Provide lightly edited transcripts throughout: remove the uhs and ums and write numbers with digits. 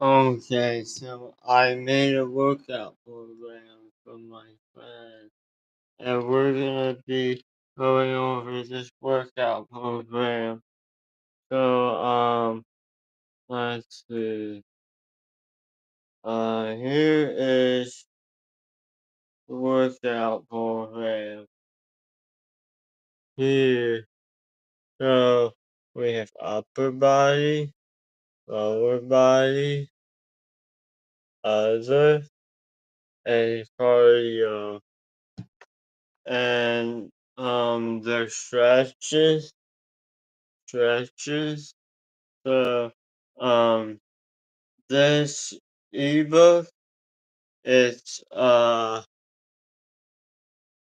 Okay, so I made a workout program for my friend, and we're gonna be going over this workout program. So, let's see. Here is the workout program. Here, so we have upper body, lower body, other, and cardio. And there's stretches. So this ebook, it's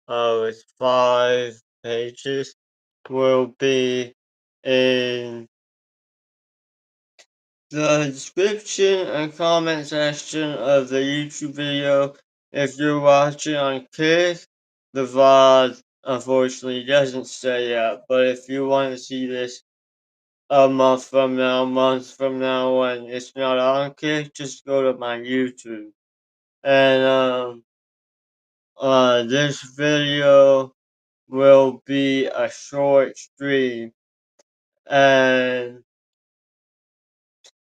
it's 5 pages, will be in the description and comment section of the YouTube video. If you're watching on Kick, the VOD unfortunately doesn't say that, but if you want to see this a months from now when it's not on Kick, just go to my YouTube. And this video will be a short stream, and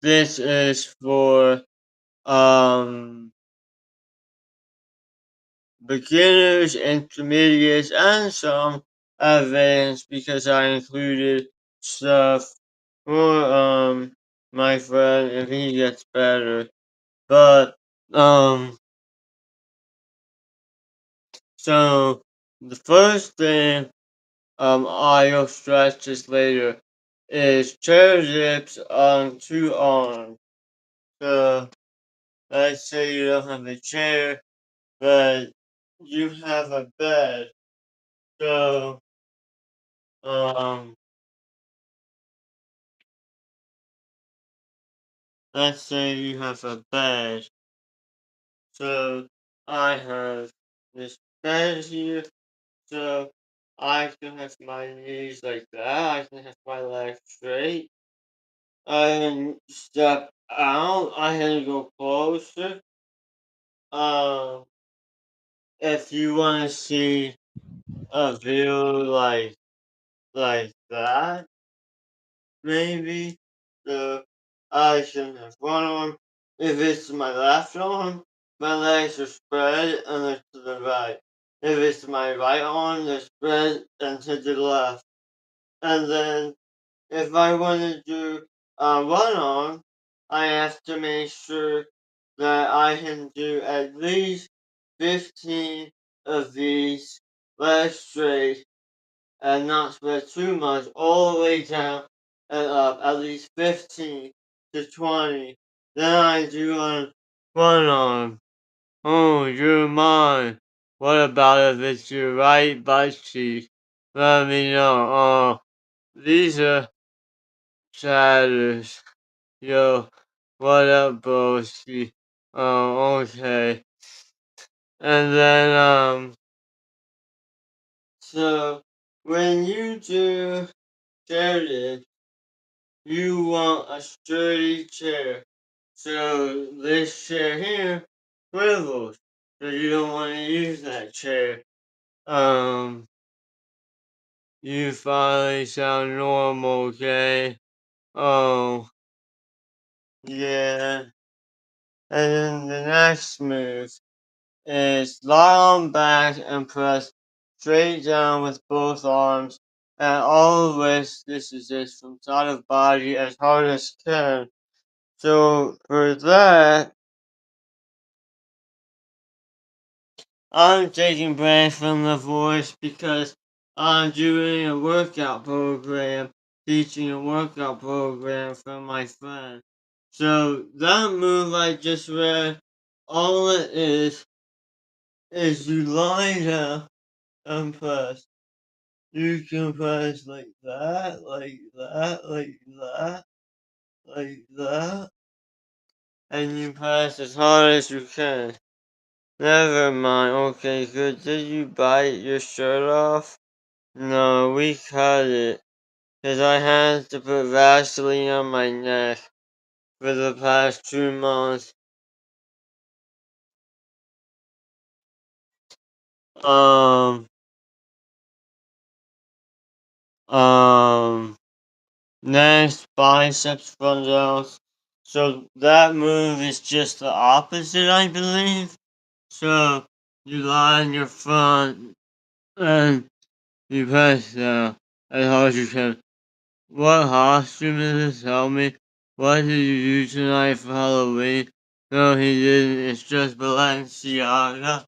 this is for um beginners, intermediates, and some advanced because I included stuff for my friend if he gets better. But so the first thing I'll stress this later is chair dips on 2 arms. So let's say you don't have a chair, but you have a bed. So um let's say you have a bed. So I have this bed here. So I can have my knees like that. I can have my legs straight. I can step out. I can go closer. Um, if you want to see a view like that, maybe the I can have one arm. If it's my left arm, my legs are spread and they're to the right. If it's my right arm, they're spread and to the left. And then if I want to do one arm, I have to make sure that I can do at least 15 of these legs straight and not spread too much all the way down and up, at least 15 to 20. Then I do on one arm. Oh, you're mine. What about if it's your right butt cheek? Let me know. Oh, these are chatters. Yo, what up, broski? Oh, okay. And then, so when you do chair you want a sturdy chair. So this chair here swivels. So you don't want to use that chair. Um, you finally sound normal, okay? Oh, yeah. And then the next move is lie on back and press straight down with both arms and all wrists. This is just from side of body as hard as can. So for that, I'm taking breaks from the voice because I'm doing a workout program, teaching a workout program from my friend. So that move I just read, all it is you lie down and press. You can press like that, like that, like that, like that, and you press as hard as you can. Never mind, okay, good. Did you bite your shirt off? No, we cut it, 'cause I had to put Vaseline on my neck for the past 2 months. Um, um, Next, biceps front delts. So that move is just the opposite, I believe. So you lie on your front and you press down as hard as you can. What costume is this? Tell me. What did you do tonight for Halloween? No, he didn't. It's just Balenciaga.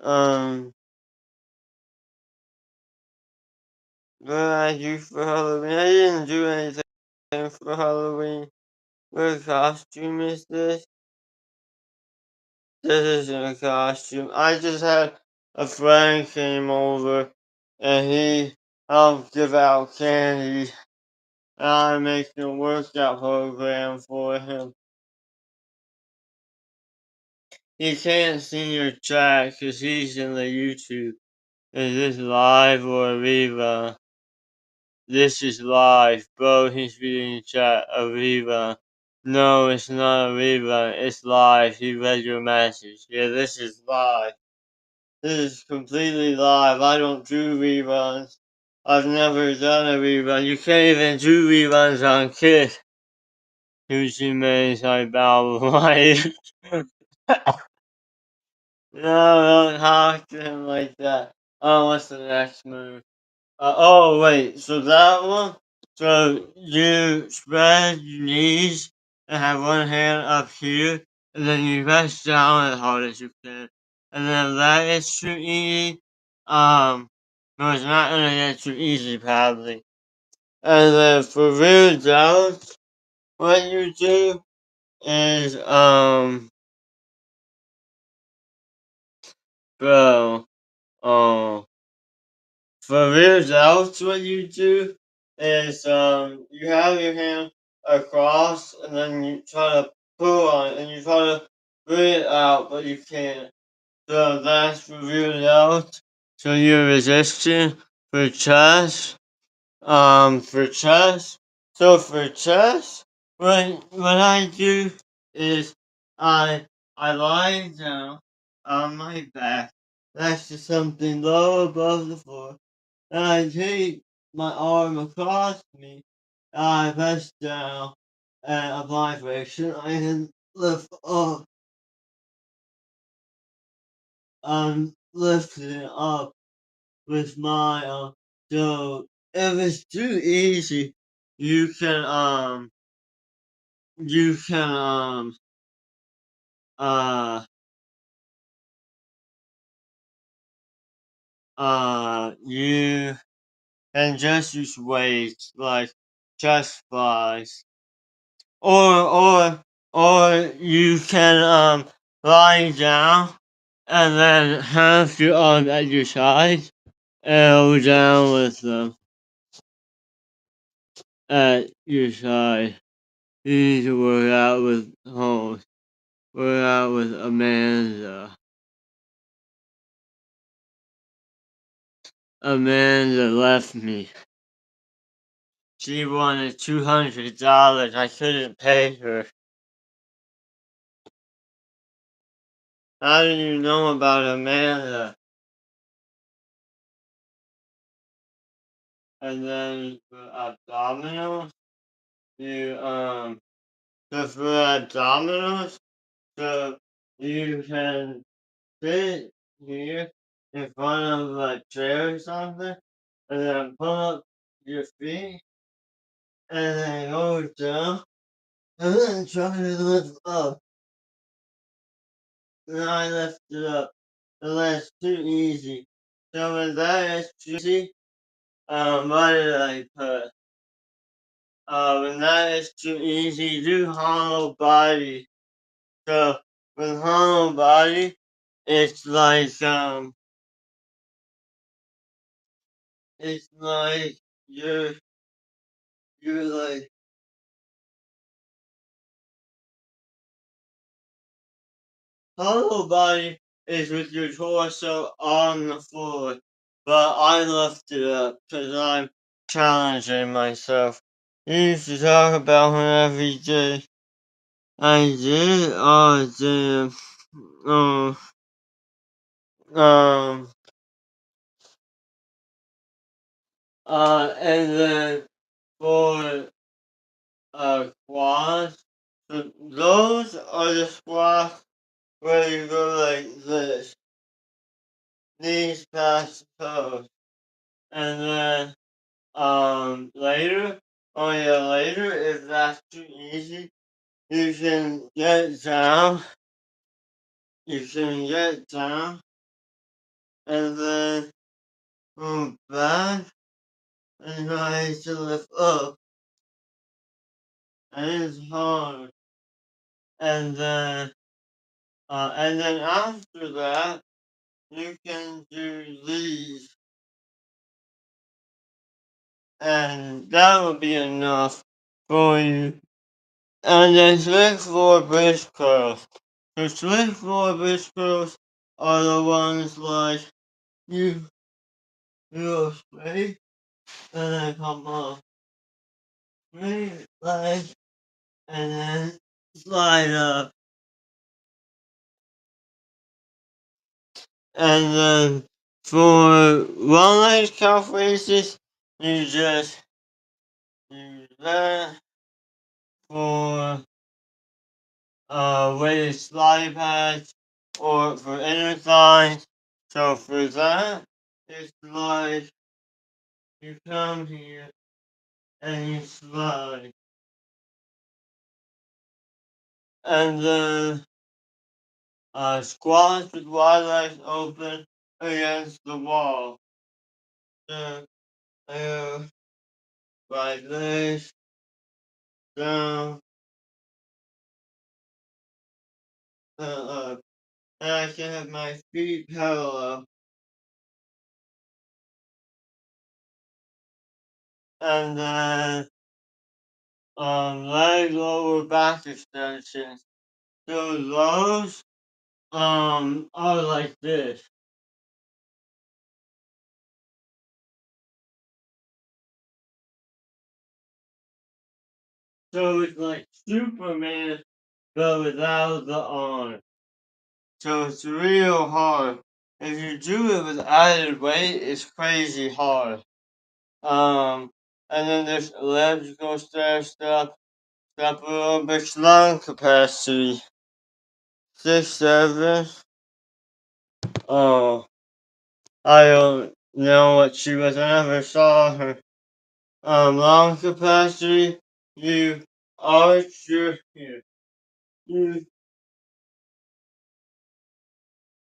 Um, what did I do for Halloween? I didn't do anything for Halloween. What costume is this? This isn't a costume. I just had a friend came over and he helped give out candy. And I'm making a workout program for him. He can't see your chat because he's in the YouTube. Is this live or a rerun? This is live, bro. He's reading chat. A rerun. No, it's not a rerun. It's live. He read your message. Yeah, this is live. This is completely live. I don't do reruns. I've never done a rerun. You can't even do reruns on Kiss. Gucci Mane's I bow life. No, don't talk to him like that. Oh, what's the next move? Oh, wait. So that one? So you spread your knees and have one hand up here, and then you press down as hard as you can. And then that is too easy. No, it's not gonna get too easy, probably. And then for real doubts, what you do is, bro, um, for real doubts, what you do is, you have your hand across, and then you try to pull on it, and you try to bring it out, but you can't. So that's for real doubts. So you're resisting for chest. For chess. So for chess, what I do is I lie down on my back next to something low above the floor, and I take my arm across me, and I press down and apply friction. I can lift up and lift it up with my so if it's too easy, you can you can uh you can just use weights like chest flies, or you can lie down and then have your arm at your side and go down with them at your side. You need to work out with home. Work out with Amanda. Amanda left me. She wanted $200. I couldn't pay her. How do you know about Amanda? And then for abdominals, you so for abdominals, so you can sit here in front of a chair or something, and then pull up your feet, and then go down, and then try to lift up. And I lift it up. And that's too easy. So when that is too easy, what did I put? When that is too easy, do hollow body. So with hollow body, it's it's like you're like hollow body is with your torso on the floor, but I lift it up because I'm challenging myself. You used to talk about him every day. I did um um and then for squats, so those are the squats where you go like this, knees past toes, and then later, oh yeah, later if that's too easy, you can get down, you can get down, and then move back, and try to lift up, and it's hard, and then after that, you can do these, and that will be enough for you. And then switch for bridge curls. The switch for bridge curls are the ones like you go straight and then come up straight leg and then slide up. And then for one leg calf raises, you just use that for weighted slide pads or for inner thighs. So for that, it's like you come here and you slide. And then squats with wide legs open against the wall. Then right legs down and up. And I can have my feet parallel. And then leg lower back extensions. So those are like this. So it's like Superman but without the arm. So it's real hard. If you do it with added weight, it's crazy hard. And then there's electrical step a little bit lung capacity. 6'7". Oh, I don't know what she was. I never saw her. Lung capacity. You arch your here. You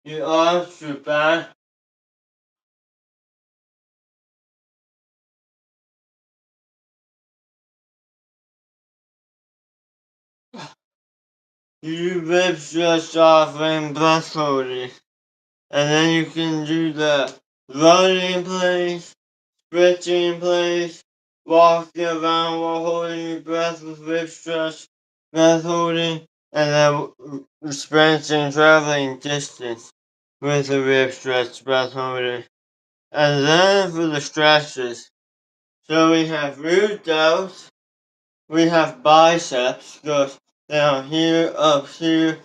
you arch your back. You rip stretch off and breath holding. And then you can do the running in place, stretching in place, walking around while holding your breath with rib stretch, breath holding, and then sprinting, traveling distance with a rib stretch, breath holding. And then for the stretches, so we have root delts, we have biceps, goes down here, up here,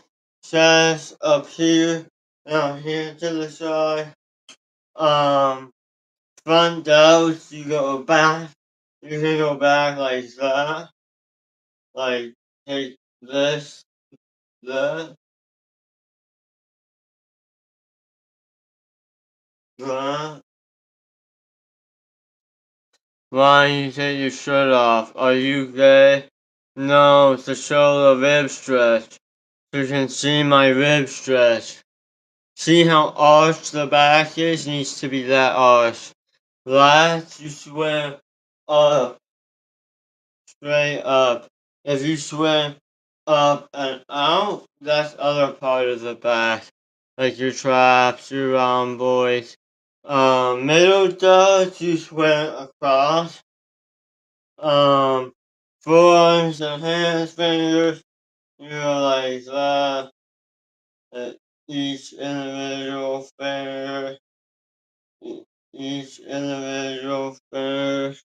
chest, up here, down here to the side. Um, Front delts, you go back. You can go back like that. Like, take this, that, that. Why you take your shirt off? Are you gay? No, it's to show the rib stretch. You can see my rib stretch. See how arched the back is? Needs to be that arched. Last, you swim up, straight up. If you swim up and out, that's other part of the back. Like your traps, your rhomboids. Middle does, you swim across. Um, Forearms and hands, fingers, you're like that. Each individual finger, each individual finger.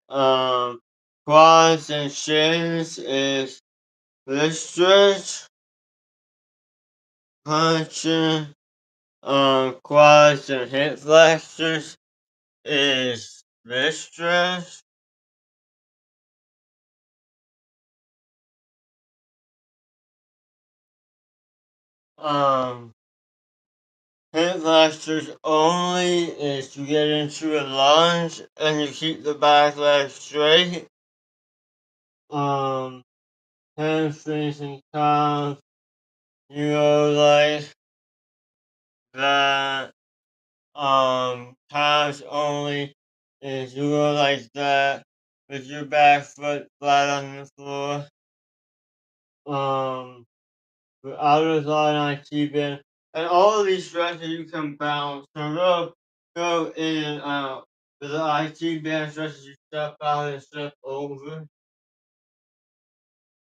Um, quads and shins is wrist stretch. Punching quads and hip flexors is wrist stretch. Um, Hip flexors only is to get into a lunge and you keep the back leg straight. Um, Hamstrings and calves, you go like that. Calves only is you go like that with your back foot flat on the floor. For outer thigh and T-band, and all of these stretches you can bounce. So go in and out. For the IT band stretches, you step out and step over.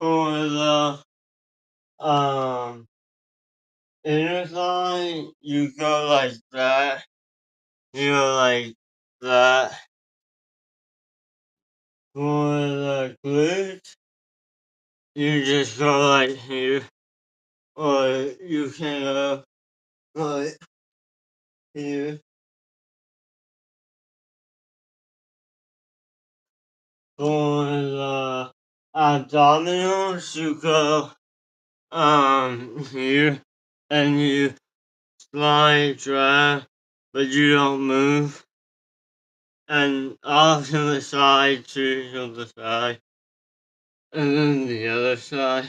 For the inner thigh, you go like that. You go like that. For the glutes, you just go like here, or you can go like here. For the abdominals, you go here, and you slide, drag, but you don't move. And off to the side, to the side, and then the other side.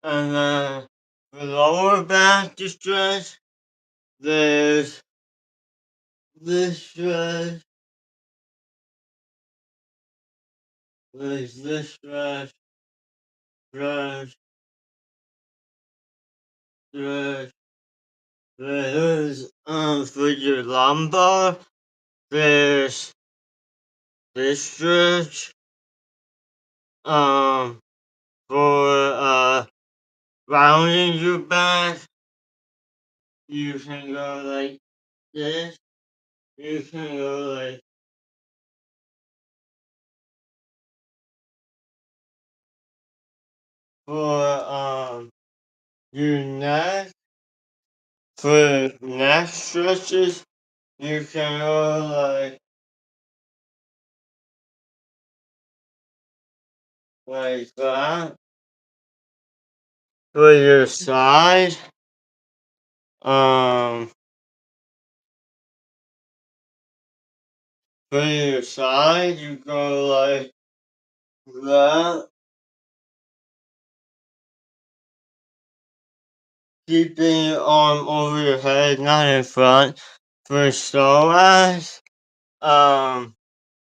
And then the lower back to stretch, there's this stretch, there's this stretch, stretch, stretch. There's for your lumbar, there's this stretch, um for rounding your back, you can go like this. You can go like for your neck. For neck stretches, you can go like that. For your side, um, for your side, you go like that. Keeping your arm over your head, not in front. For psoas,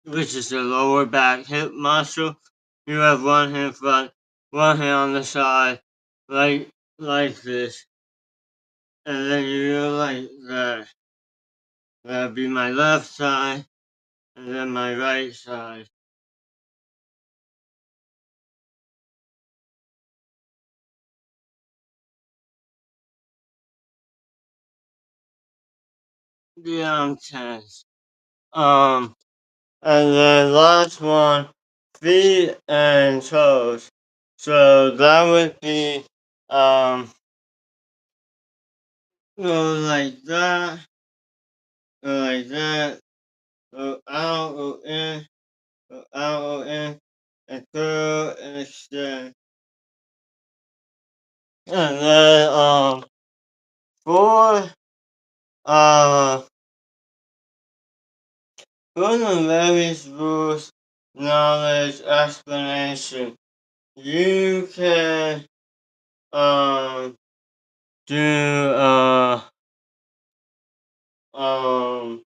which is the lower back hip muscle, you have one hand front, one hand on the side, like this, and then you go like that. That'll be my left side, and then my right side. Yeah, I'm tense. And then last one, feet and toes. So that would be go like that, go like that, go out, go in, go out, go in, and curl and extend. And then for uh for the various rules, knowledge, explanation, you can do um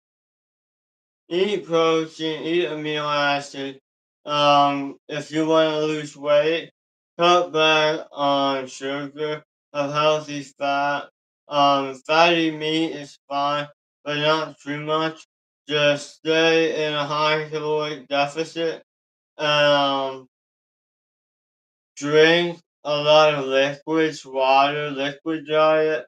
eat protein, eat amino acid. If you want to lose weight, cut back on sugar, have healthy fat. Fatty meat is fine, but not too much. Just stay in a high caloric deficit. Um, Drink a lot of liquids, water, liquid diet.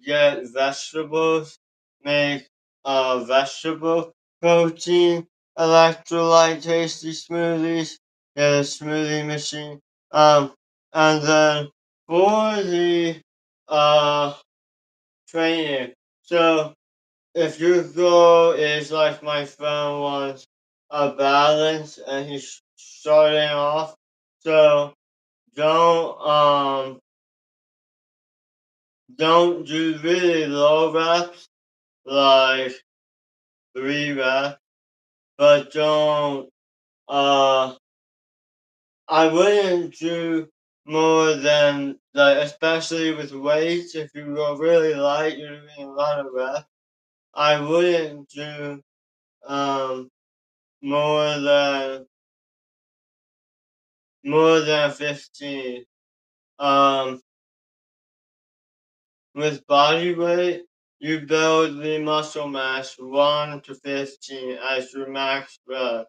Get vegetables, make vegetable protein. electrolyte tasty smoothies. Get a smoothie machine. And then for the uh training. So if your goal is like my friend wants a balance and he's starting off, so don't don't do really low reps like 3 reps, but don't I wouldn't do more than like especially with weights if you go really light you're doing a lot of reps. I wouldn't do um more than more than 15. Um, with body weight, you build the muscle mass 1 to 15 as your max rep.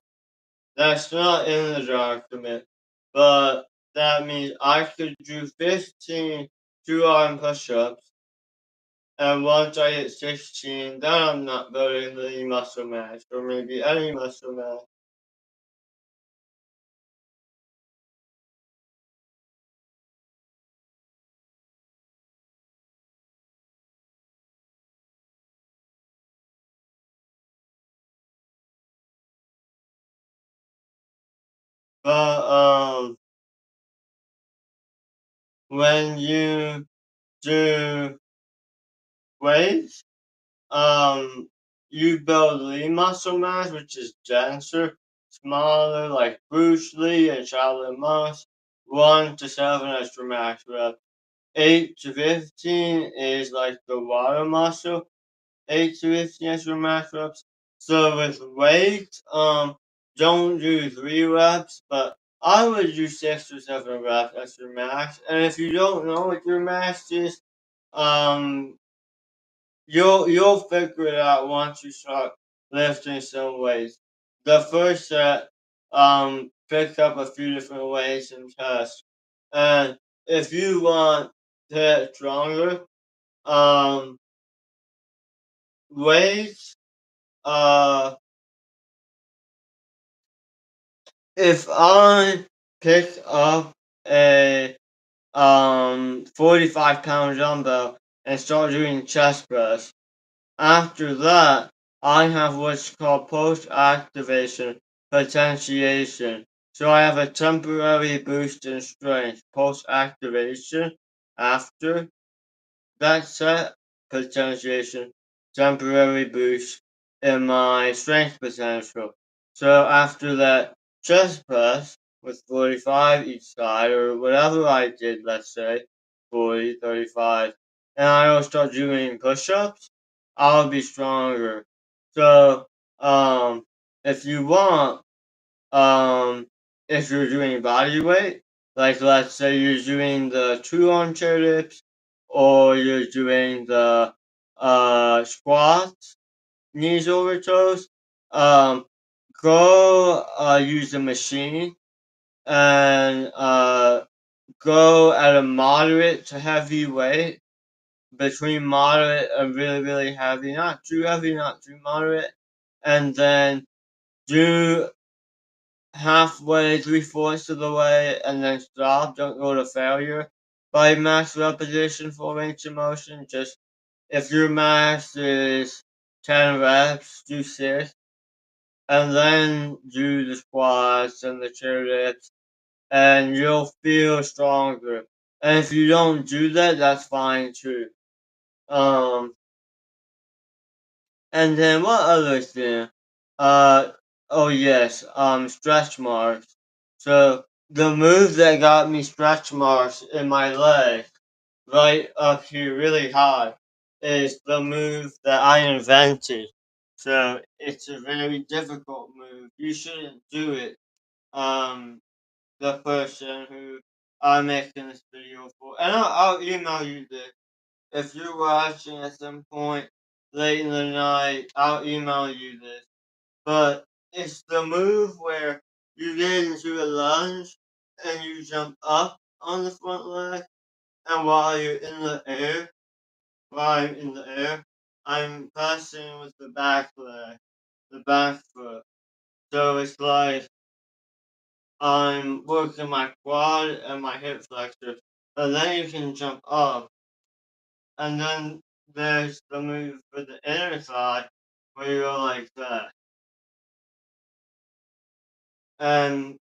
That's not in the document, but that means I could do 15 two-arm push-ups, and once I hit 16, then I'm not building the muscle mass, or maybe any muscle mass. But when you do weights, Um, you build lean muscle mass, which is denser, smaller, like Bruce Lee and Shaolin monks. 1 to 7 as your max rep. 8 to 15 is like the water muscle. 8 to 15 as your max reps. So with weight, don't do 3 reps, but I would do 6 or 7 reps as your max. And if you don't know what your max is, um, you'll figure it out once you start lifting some weights. The first set, pick up a few different weights and test. And if you want to get stronger, um, weights, uh, if I pick up a 45-pound dumbbell and start doing chest press, after that, I have what's called post-activation potentiation. So I have a temporary boost in strength post-activation after that set potentiation, temporary boost in my strength potential. So after that chest press with 45 each side or whatever I did, let's say 40, 35, and I'll start doing push-ups, I'll be stronger. So if you want, um, if you're doing body weight, like let's say you're doing the 2 arm chairlifts or you're doing the squats, knees over toes, um, go use a machine and go at a moderate to heavy weight between moderate and really, really heavy, not too heavy, not too moderate, and then do halfway, 3/4 of the way, and then stop. Don't go to failure. By max repetition for range of motion, just if your max is 10 reps, do 6, and then do the squats and the chairlifts, and you'll feel stronger. And if you don't do that, that's fine too. Um, and then what other thing? Uh, oh yes, stretch marks. So the move that got me stretch marks in my leg, right up here, really high, is the move that I invented. So it's a very difficult move. You shouldn't do it. Um, the person who I'm making this video for, and I'll email you this. If you're watching at some point late in the night, I'll email you this. But it's the move where you get into a lunge and you jump up on the front leg, and while you're in the air, while I'm in the air, I'm passing with the back leg, the back foot. So it's like I'm working my quad and my hip flexor, and then you can jump up, and then there's the move for the inner thigh where you go like that. And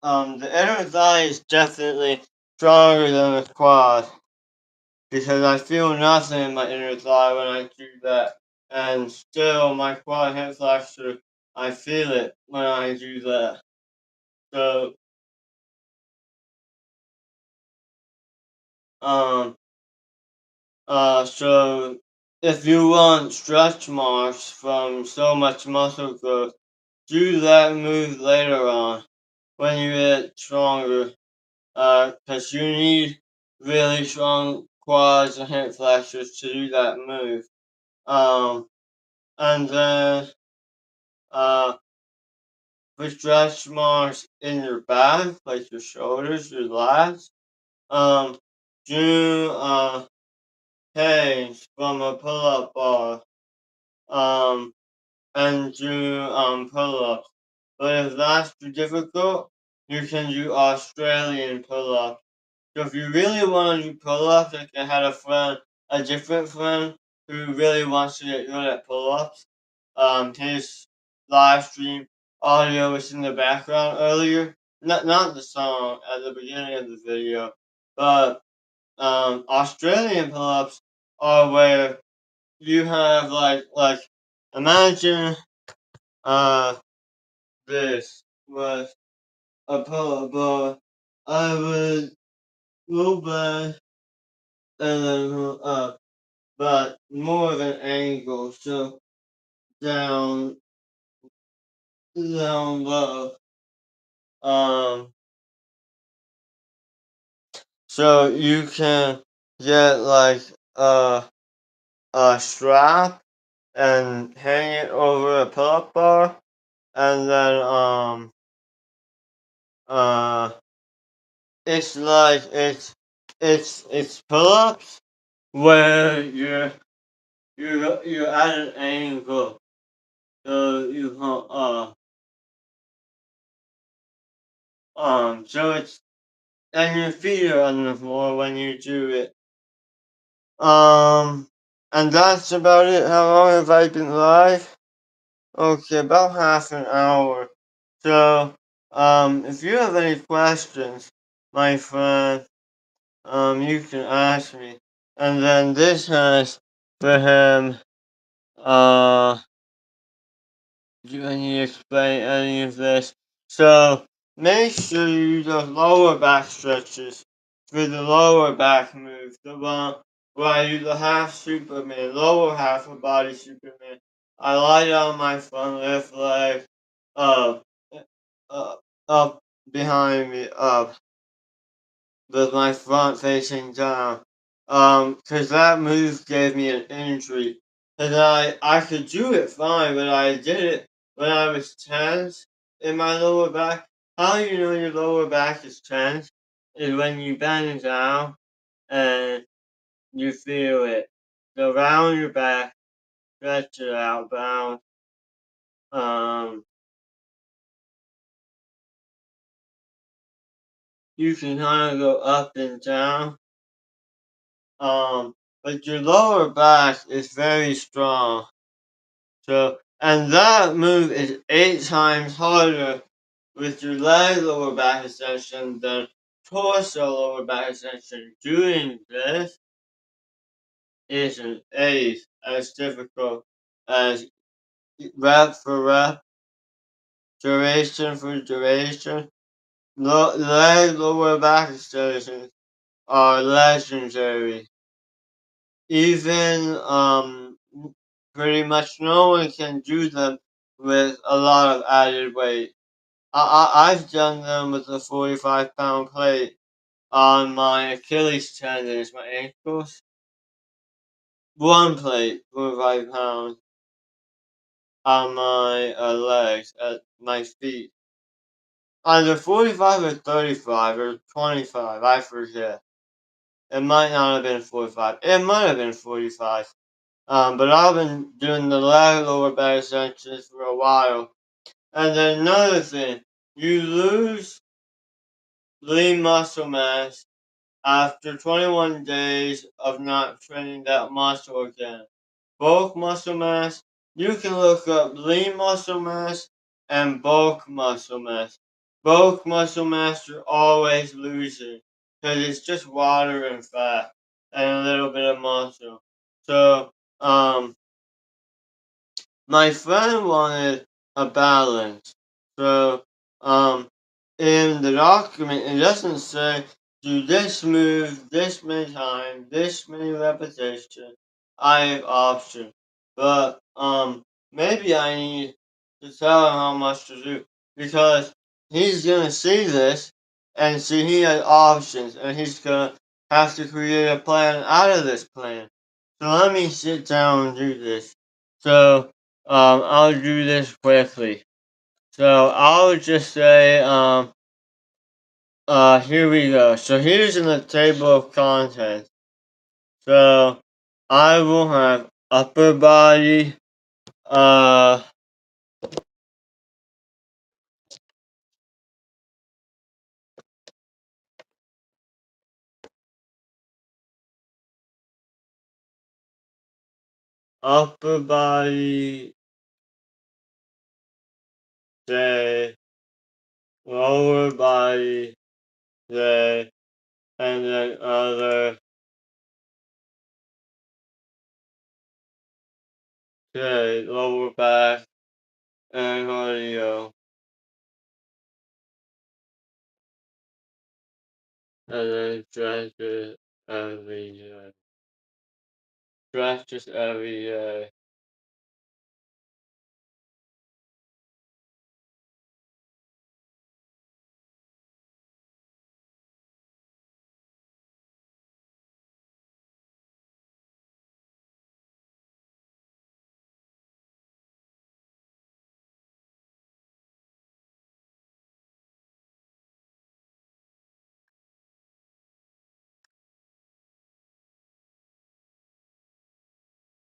the inner thigh is definitely stronger than the quad because I feel nothing in my inner thigh when I do that. And still, my quad hip flexor, I feel it when I do that. So, um, so if you want stretch marks from so much muscle growth, do that move later on when you get stronger. Because you need really strong quads and hip flexors to do that move. Um, and then uh, for stretch marks in your back, like your shoulders, your lats, um, do hangs from a pull-up bar, and do pull-ups. But if that's too difficult, you can do Australian pull-ups. So if you really want to do pull-ups, like I had a different friend who really wants to get good at pull-ups. His live stream audio was in the background earlier. Not the song at the beginning of the video, but Australian pull-ups are where you have like imagine this was a pull-up bar. I would go back and then go up, but more of an angle, so down, down low. Um, so you can get like a a strap and hang it over a pull-up bar, and then uh, it's like it's pull-ups where you're at an angle, so you so it's and your feet are on the floor when you do it. And that's about it. How long have I been live? Okay, about half an hour. So, if you have any questions, my friend, you can ask me. And then this has for him, do I need to explain any of this? So make sure you do the lower back stretches for the lower back move. The one where I do the half Superman, lower half of body Superman. I lie down my front left leg up, up, up behind me, up with my front facing down. Cause that move gave me an injury. And I could do it fine, but I did it when I was tense in my lower back. How you know your lower back is tense is when you bend down and you feel it. So round your back, stretch it out, bounce. Um, you can kind of go up and down. But your lower back is very strong. So, and that move is 8 times harder with your leg lower back extension than torso lower back extension. Doing this isn't as difficult as rep for rep, duration for duration. Leg lower back extensions are legendary. Even pretty much no one can do them with a lot of added weight. I've done them with a 45-pound plate on my Achilles tendons, my ankles. One plate, 45 pounds, on my legs, at my feet. Either 45 or 35 or 25, I forget. It might not have been 45. It might have been 45. But I've been doing the leg lower back extensions for a while. And then another thing, you lose lean muscle mass after 21 days of not training that muscle again. Bulk muscle mass, you can look up lean muscle mass and bulk muscle mass. Bulk muscle mass you're always losing because it's just water and fat and a little bit of muscle. So, my friend wanted a balance. So, in the document, it doesn't say do this move this many times, this many repetitions. I have options, but maybe I need to tell him how much to do because he's gonna see this and see he has options, and he's gonna have to create a plan out of this plan. So let me sit down and do this. So I'll do this quickly. So I'll just say, here we go. So here's in the table of contents. So I will have upper body, uh, upper body day, lower body day, and then other day, lower back and cardio, and then stretches every day. Stretches every day.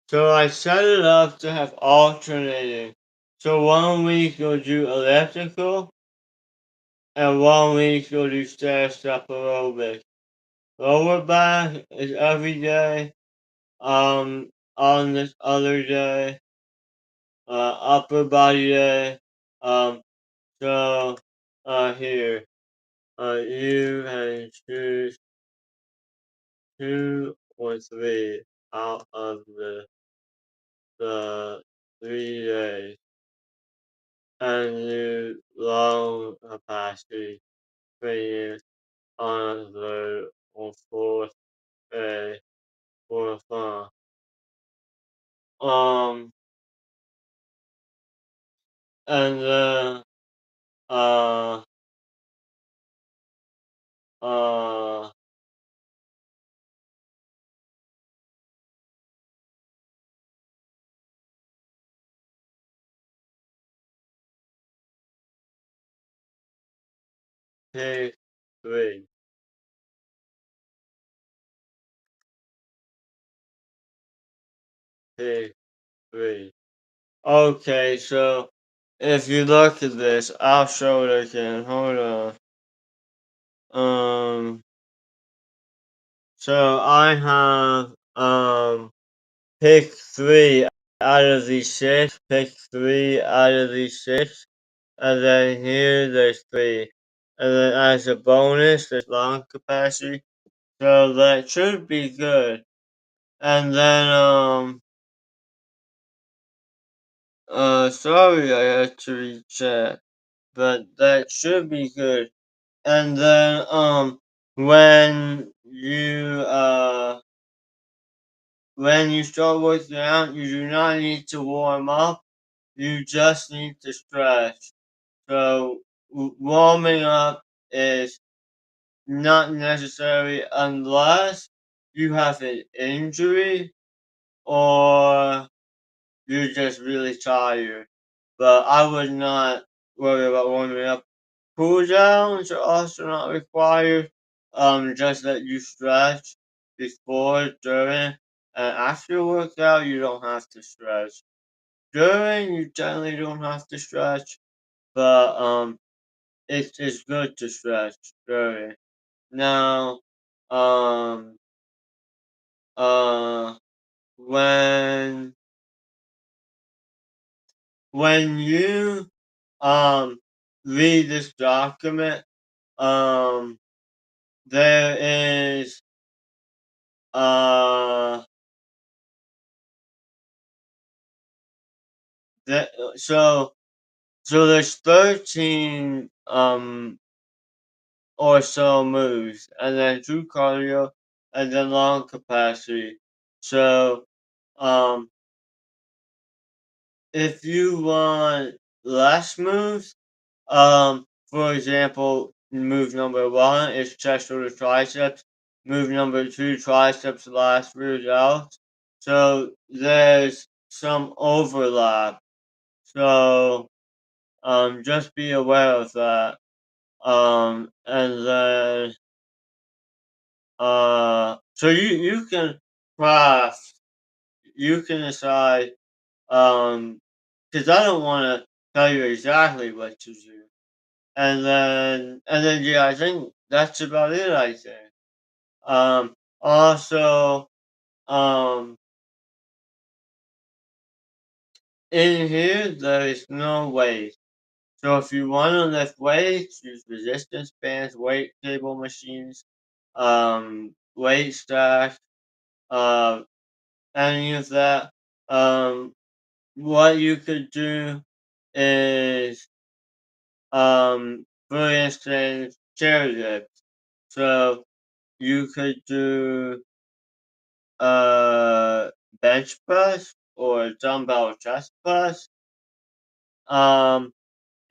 So I set it up to have alternating. So 1 week you'll do elliptical, and 1 week you'll do stair step aerobic. Lower back is every day. On this other day, upper body day. Um, so here, you can choose 2 or 3 out of the 3 days. And you long capacity training on the fourth day for fun. Um, and then, uh, uh, take 3, take 3. Okay, so if you look at this, I'll show it again. Hold on. So I have, pick 3 out of these 6, pick 3 out of these 6, and then here there's 3. And then as a bonus, there's lung capacity, so that should be good. And then, sorry I had to recheck, but that should be good. And then, when you start working out, you do not need to warm up, you just need to stretch. So warming up is not necessary unless you have an injury or you're just really tired. But I would not worry about warming up. Cool downs are also not required. Just that you stretch before, during, and after your workout. You don't have to stretch. During, you generally don't have to stretch. but it's good to stretch. Very. Now, um, uh, when when you read this document, um, there is uh that so there's 13 or so moves, and then two cardio, and then long capacity. So um if you want less moves, for example, move number one is chest shoulder triceps. Move number two, triceps last rear delts. So there's some overlap. So just be aware of that. And then so you can craft, you can decide, because I don't want to tell you exactly what to do. And then yeah, I think that's about it. I think. Also, um, in here there is no weight. So if you want to lift weights, use resistance bands, weight table machines, weight stack, uh, any of that. What you could do is, for instance, chair lifts. So you could do uh bench press or dumbbell chest press. Um,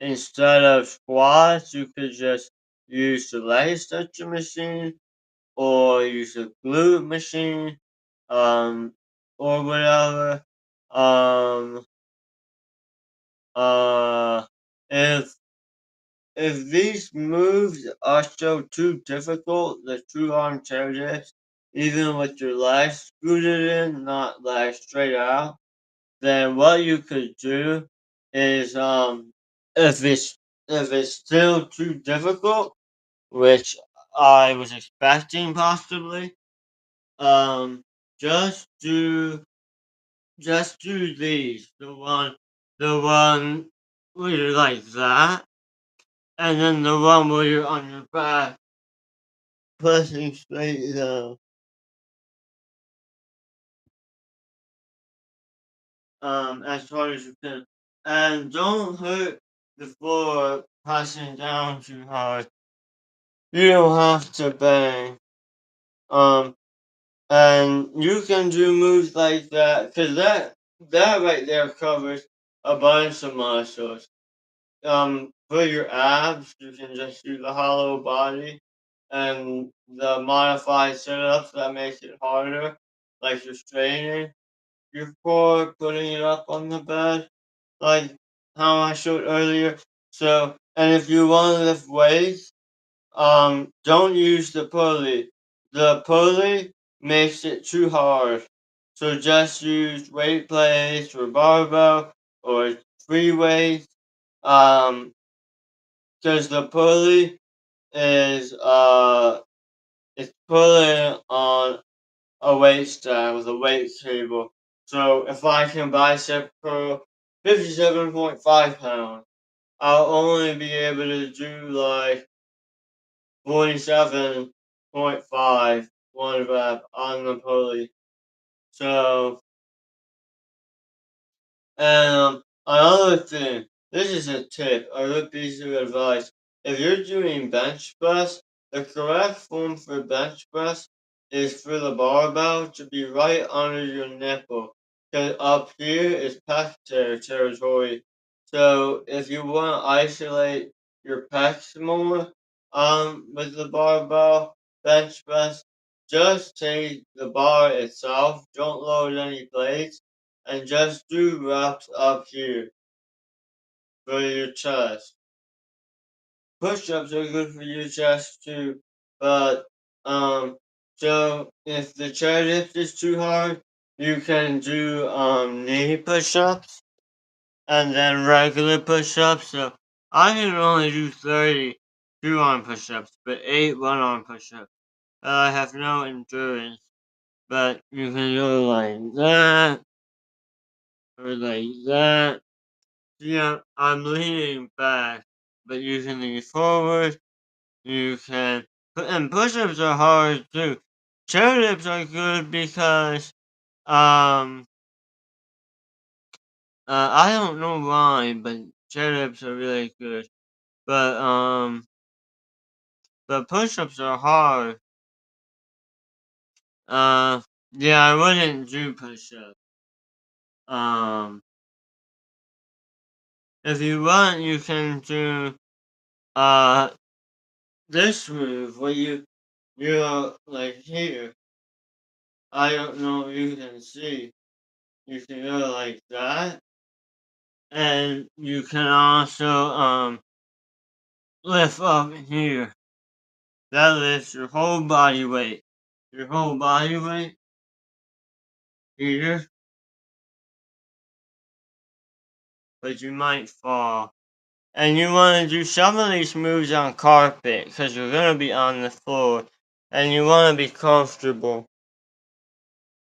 Instead of squats, you could just use the leg stretcher machine or use a glute machine, um, or whatever. Um, uh, if if these moves are so too difficult, the two arm chairlifts, even with your legs scooted in, not legs straight out, then what you could do is, if it's still too difficult, which I was expecting possibly, um, just do just do these. The one where you're like that, and then the one where you're on your back, pressing straight down, as hard as you can. And don't hurt the floor pressing down too hard. You don't have to bang. Um, and you can do moves like that, cause that right there covers a bunch of muscles. For your abs, you can just do the hollow body and the modified sit-ups that makes it harder, like you're straining your core, putting it up on the bed, like how I showed earlier. So, and if you want to lift weights, don't use the pulley. The pulley makes it too hard. So just use weight plates or barbell or free weights. Um, because the pulley is it's pulling on a weight stand with a weight table. So if I can bicep curl 57.5 pounds, I'll only be able to do like 47.5 one rep on the pulley. So, and another thing, this is a tip, a good piece of advice. If you're doing bench press, the correct form for bench press is for the barbell to be right under your nipple. Because up here is pec territory. So if you want to isolate your pecs more, with the barbell bench press, just take the bar itself, don't load any plates, and just do reps up here for your chest. Push-ups are good for your chest too, but so if the chairlift is too hard, you can do knee push-ups and then regular push-ups. So I can only do 30 two-arm push-ups, but 8 one-arm push-ups. I have no endurance, but you can go like that, or like that. Yeah, I'm leaning back, but you can lean forward. You can, and push-ups are hard too. Chairlifts are good because, um, I don't know why, but chairlifts are really good. But but push-ups are hard. Uh, yeah, I wouldn't do push-ups. Um, if you want, you can do, uh, this move where you're like here. I don't know if you can see. You can go like that. And you can also, lift up here. That lifts your whole body weight. Your whole body weight here, but you might fall. And you want to do some of these moves on carpet because you're going to be on the floor and you want to be comfortable.